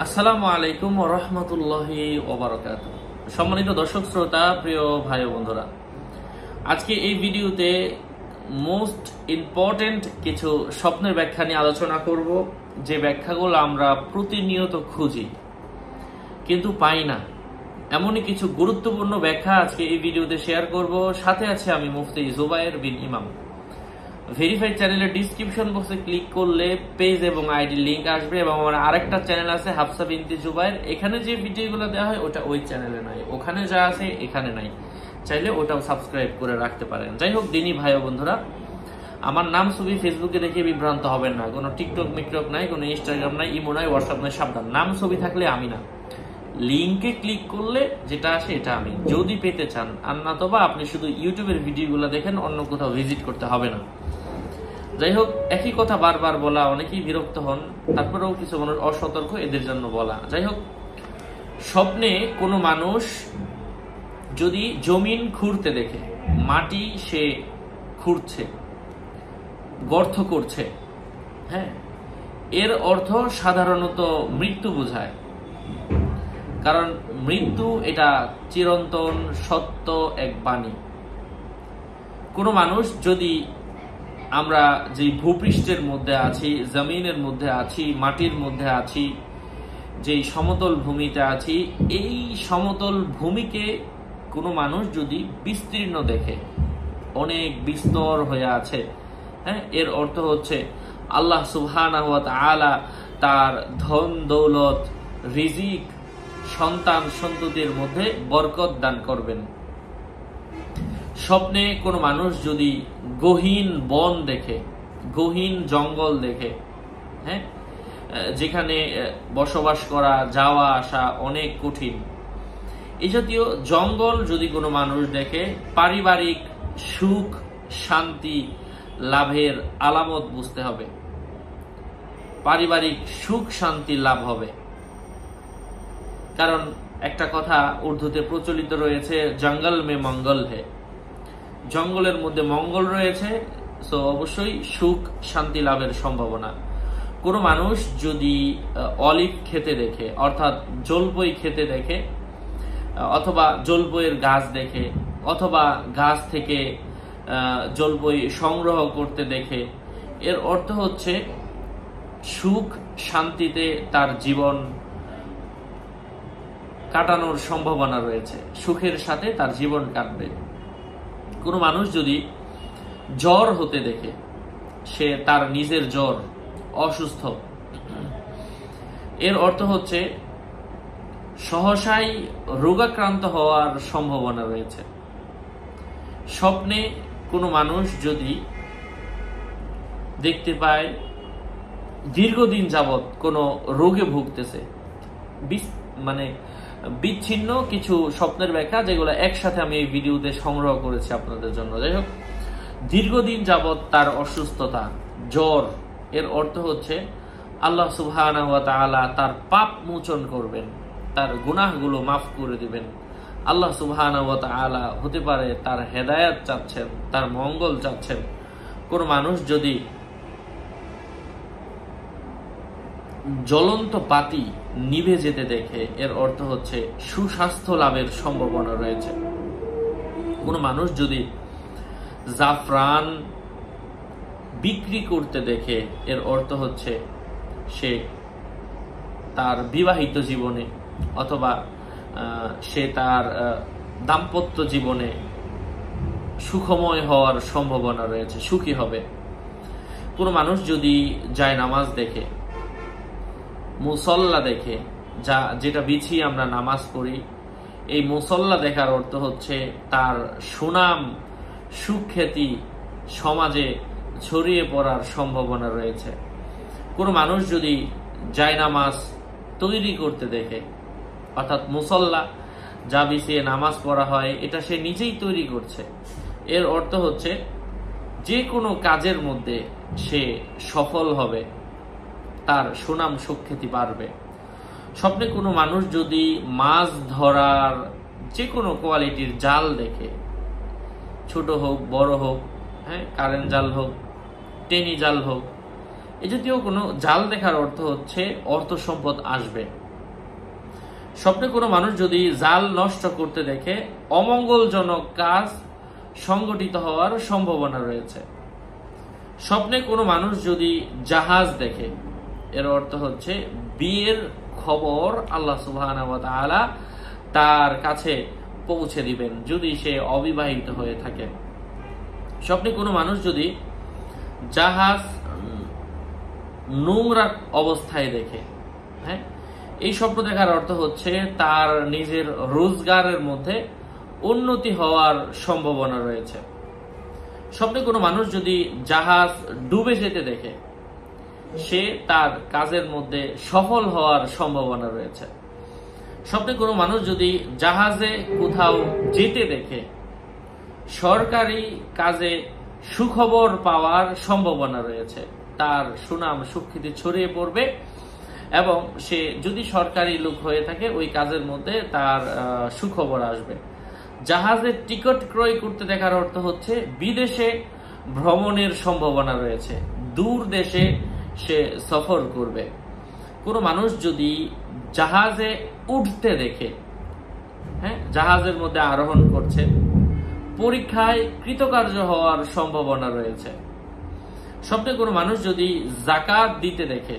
আসসালামু আলাইকুম ওয়া রাহমাতুল্লাহি ওয়া বারাকাতুহু। সম্মানিত দর্শক শ্রোতা, প্রিয় ভাই ও বন্ধুরা, আজকে এই ভিডিওতে মোস্ট ইম্পর্টেন্ট কিছু স্বপ্নের ব্যাখ্যা নিয়ে আলোচনা করব, যে ব্যাখ্যাগুলো আমরা প্রতিনিয়ত খুঁজি কিন্তু পাই না। এমনই কিছু গুরুত্বপূর্ণ ব্যাখ্যা আজকে এই ভিডিওতে শেয়ার করব। সাথে আছে আমি মুফতি জুবায়ের বিন ইমাম। ভেরিফাইড চ্যানেলের ডিসক্রিপশন বক্সে ক্লিক করলে পেজ এবং আইডি লিংক আসবে, এবং আমার আরেকটা চ্যানেল আছে হাফসা বিনতি জুবায়ের। এখানে যে ভিডিওগুলো দেওয়া হয় ওটা ওই চ্যানেলে নাই, ওখানে যা আছে এখানে নাই। চাইলে ওটাও সাবস্ক্রাইব করে রাখতে পারেন। যাই হোক, দিনী ভাই ও বন্ধুরা, আমার নাম ছবি ফেসবুকে দেখে বিভ্রান্ত হবেন না। কোনো টিকটক মিকটক নাই, কোনো ইনস্টাগ্রাম নাই, ইমো নাই, হোয়াটসঅ্যাপ নাই। সাবধান, নাম ছবি থাকলে আমি না। লিংকে ক্লিক করলে যেটা আসে এটা আমি, যদি পেতে চান। আর না তো বা আপনি শুধু ইউটিউবের ভিডিওগুলো দেখেন, অন্য কোথাও ভিজিট করতে হবে না। যাই হোক, একই কথা বারবার বলা অনেকেই বিরক্ত হন, তারপরেও কিছু মানুষ অসতর্ক, এদের জন্য বলা। যাই হোক, স্বপ্নে কোনো মানুষ যদি জমিন খুঁড়তে দেখে, মাটি সে খুঁড়ছে, গর্ত করছে, হ্যাঁ, এর অর্থ সাধারণত মৃত্যু বোঝায়। কারণ মৃত্যু এটা চিরন্তন সত্য এক বাণী। কোনো মানুষ যদি, আমরা যে ভূপৃষ্ঠের মধ্যে আছি, জমিনের মধ্যে আছি, মাটির মধ্যে আছি, যেই সমতল ভূমিতে আছি, এই সমতল ভূমিকে কোনো মানুষ যদি বিস্তীর্ণ দেখে, অনেক বিস্তর হয়ে আছে, হ্যাঁ, এর অর্থ হচ্ছে আল্লাহ সুবহানাহু ওয়া তাআলা তার ধন দৌলত, রিজিক, সন্তান সন্ততির মধ্যে বরকত দান করবেন। স্বপ্নে কোনো মানুষ যদি গহীন বন দেখে, গহীন জঙ্গল দেখে, হ্যাঁ, যেখানে বসবাস করা, যাওয়া আসা অনেক কঠিন, এই জাতীয় জঙ্গল যদি কোনো মানুষ দেখে, পারিবারিক সুখ শান্তি লাভের আলামত বুঝতে হবে। পারিবারিক সুখ শান্তি লাভ হবে। কারণ একটা কথা উর্দুতে প্রচলিত রয়েছে, জঙ্গল মে মঙ্গল হে, জঙ্গলের মধ্যে মঙ্গল রয়েছে, সো অবশ্যই সুখ শান্তি লাভের সম্ভাবনা। কোনো মানুষ যদি অলিভ খেতে দেখে, অর্থাৎ জলপই খেতে দেখে, অথবা জলপইয়ের গাছ দেখে, অথবা গাছ থেকে জলপই সংগ্রহ করতে দেখে, এর অর্থ হচ্ছে সুখ শান্তিতে তার জীবন কাটানোর সম্ভাবনা রয়েছে, সুখের সাথে তার জীবন কাটবে। কোনো মানুষ যদি জ্বর হতে দেখে, সে তার নিজের জ্বর, অসুস্থ, এর অর্থ হচ্ছে সহসাই রোগাক্রান্ত হওয়ার সম্ভাবনা রয়েছে। স্বপ্নে কোনো মানুষ যদি দেখতে পায় দীর্ঘদিন যাবৎ কোনো রোগে ভুগতেছে, মানে বিচ্ছিন্ন কিছু স্বপ্নের ব্যাখ্যা, যেগুলো একসাথে আমি এই ভিডিওতে সংগ্রহ করেছি আপনাদের জন্য। যাই হোক, দীর্ঘদিন যাবৎ তার অসুস্থতা, জ্বর, এর অর্থ হচ্ছে আল্লাহ সুবহানাহু ওয়া তাআলা তার পাপ মোচন করবেন, তার গুনাহগুলো মাফ করে দিবেন। আল্লাহ সুবহানাহু ওয়া তাআলা হতে পারে তার হেদায়েত চাচ্ছেন, তার মঙ্গল চাচ্ছেন। কোন মানুষ যদি জ্বলন্ত বাতি নিভে যেতে দেখে, এর অর্থ হচ্ছে সুস্বাস্থ্য লাভের সম্ভাবনা রয়েছে। কোনো মানুষ যদি জাফরান বিক্রি করতে দেখে, এর অর্থ হচ্ছে সে তার বিবাহিত জীবনে অথবা সে তার দাম্পত্য জীবনে সুখময় হওয়ার সম্ভাবনা রয়েছে, সুখী হবে। কোনো মানুষ যদি জায়নামাজ দেখে, মুসল্লা দেখে, যেটা বিছিয়ে আমরা নামাজ পড়ি, এই মুসল্লা দেখার অর্থ হচ্ছে তার সুনাম সুখ্যাতি সমাজে ছড়িয়ে পড়ার সম্ভাবনা রয়েছে। কোনো মানুষ যদি জায়নামাজ তৈরি করতে দেখে, অর্থাৎ মুসল্লা যা বিছিয়ে নামাজ পড়া হয়, এটা সে নিজেই তৈরি করছে, এর অর্থ হচ্ছে যে কোনো কাজের মধ্যে সে সফল হবে, তার সুনাম সুখ্যাতি বাড়বে। স্বপ্নে কোনো মানুষ যদি মাছ ধরার যে কোনো কোয়ালিটির জাল দেখে, ছোট হোক বড় হোক, হ্যাঁ, কারেন্ট জাল হোক, টেনি জাল হোক, এ জাতীয় কোনো জাল দেখার অর্থ হচ্ছে অর্থ সম্পদ আসবে, স্বপ্নে কোনো মানুষ যদি জাল নষ্ট করতে দেখে অমঙ্গলজনক কাজ সংগঠিত হওয়ার সম্ভাবনা রয়েছে। স্বপ্নে কোনো মানুষ যদি জাহাজ দেখে, এর অর্থ হচ্ছে বিয়ের খবর আল্লাহ সুবহানাহু ওয়া তাআলা তার কাছে পৌঁছে দিবেন যদি সে অবিবাহিত হয়ে থাকে। স্বপ্নে কোনো মানুষ যদি জাহাজ নোংরা অবস্থায় দেখে, হ্যাঁ, এই স্বপ্ন দেখার অর্থ হচ্ছে তার নিজের রোজগারের মধ্যে উন্নতি হওয়ার সম্ভাবনা রয়েছে। স্বপ্নে কোনো মানুষ যদি জাহাজ ডুবে যেতে দেখে, সে তার কাজের মধ্যে সফল হওয়ার সম্ভাবনা রয়েছে। স্বপ্নে কোনো মানুষ যদি জাহাজে কোথাও যেতে দেখে, সরকারি কাজে সুখবর পাওয়ার সম্ভাবনা রয়েছে, তার সুনাম সুখ্যাতি ছড়িয়ে পড়বে এবং সে যদি সরকারি লোক হয়ে থাকে ওই কাজের মধ্যে তার সুখবর আসবে। জাহাজের টিকিট ক্রয় করতে দেখার অর্থ হচ্ছে বিদেশে ভ্রমণের সম্ভাবনা রয়েছে, দূর দেশে সে সফর করবে। কোনো মানুষ যদি জাহাজে উঠতে দেখে, হ্যাঁ, জাহাজের মধ্যে আরোহণ করছে, পরীক্ষায় কৃতকার্য হওয়ার সম্ভাবনা রয়েছে। স্বপ্নে কোনো মানুষ যদি যাকাত দিতে দেখে,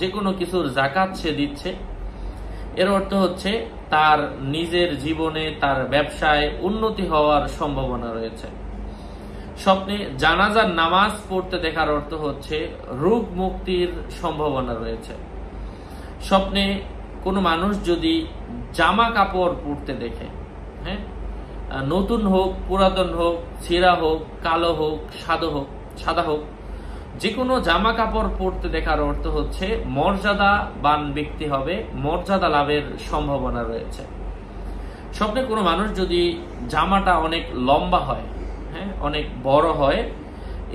যে কোনো কিছুর যাকাত সে দিচ্ছে, এর অর্থ হচ্ছে তার নিজের জীবনে তার ব্যবসায় উন্নতি হওয়ার সম্ভাবনা রয়েছে। স্বপ্নে জানাজার নামাজ পড়তে দেখার অর্থ হচ্ছে রোগ মুক্তির সম্ভাবনা রয়েছে। স্বপ্নে কোনো মানুষ যদি জামা কাপড় পরতে দেখে, হ্যাঁ, নতুন হোক, পুরাতন হোক, ছেঁড়া হোক, কালো হোক, সাদা হোক, যে কোনো জামা কাপড় পরতে দেখার অর্থ হচ্ছে মর্যাদাবান ব্যক্তি হবে, মর্যাদা লাভের সম্ভাবনা রয়েছে। স্বপ্নে কোনো মানুষ যদি জামাটা অনেক লম্বা হয়, হ্যাঁ, অনেক বড় হয়,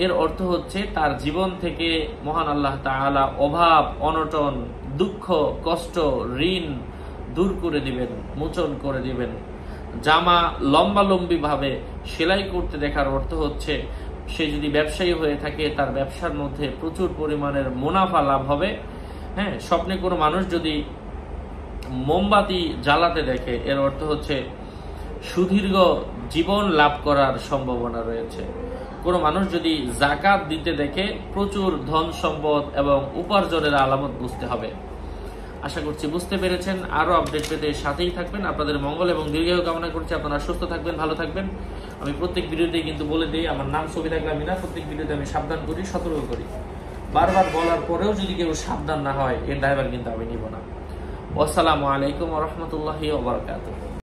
এর অর্থ হচ্ছে তার জীবন থেকে মহান আল্লাহ তাআলা অভাব, অনটন, দুঃখ, কষ্ট, ঋণ দূর করে দিবেন, মোচন করে দিবেন। জামা লম্বালম্বি ভাবে সেলাই করতে দেখার অর্থ হচ্ছে সে যদি ব্যবসায়ী হয়ে থাকে তার ব্যবসার মধ্যে প্রচুর পরিমাণের মুনাফা লাভ হবে। হ্যাঁ, স্বপ্নে কোনো মানুষ যদি মোমবাতি জ্বালাতে দেখে, এর অর্থ হচ্ছে সুদীর্ঘ জীবন লাভ করার সম্ভাবনা রয়েছে। কোনো মানুষ যদি যাকাত দিতে দেখে প্রচুর ধন সম্পদ এবং উপার্জনের আলামত বুঝতে হবে। আশা করছি বুঝতে পেরেছেন। আরো আপডেট পেতে সাথেই থাকবেন। আপনাদের মঙ্গল এবং দীর্ঘায়ু কামনা করছি। আপনারা সুস্থ থাকবেন, ভালো থাকবেন। আমি প্রত্যেক ভিডিওতেই কিন্তু বলে দিই, আমার নাম ছবি থাকলে আমি না, প্রত্যেক ভিডিওতে আমি সাবধান করি, সতর্ক করি। বারবার বলার পরেও যদি কেউ সাবধান না হয়, এর দায়ভার কিন্তু আমি নিব না। আসসালামু আলাইকুম ওয়া রাহমাতুল্লাহি ওয়া বারাকাতুহু।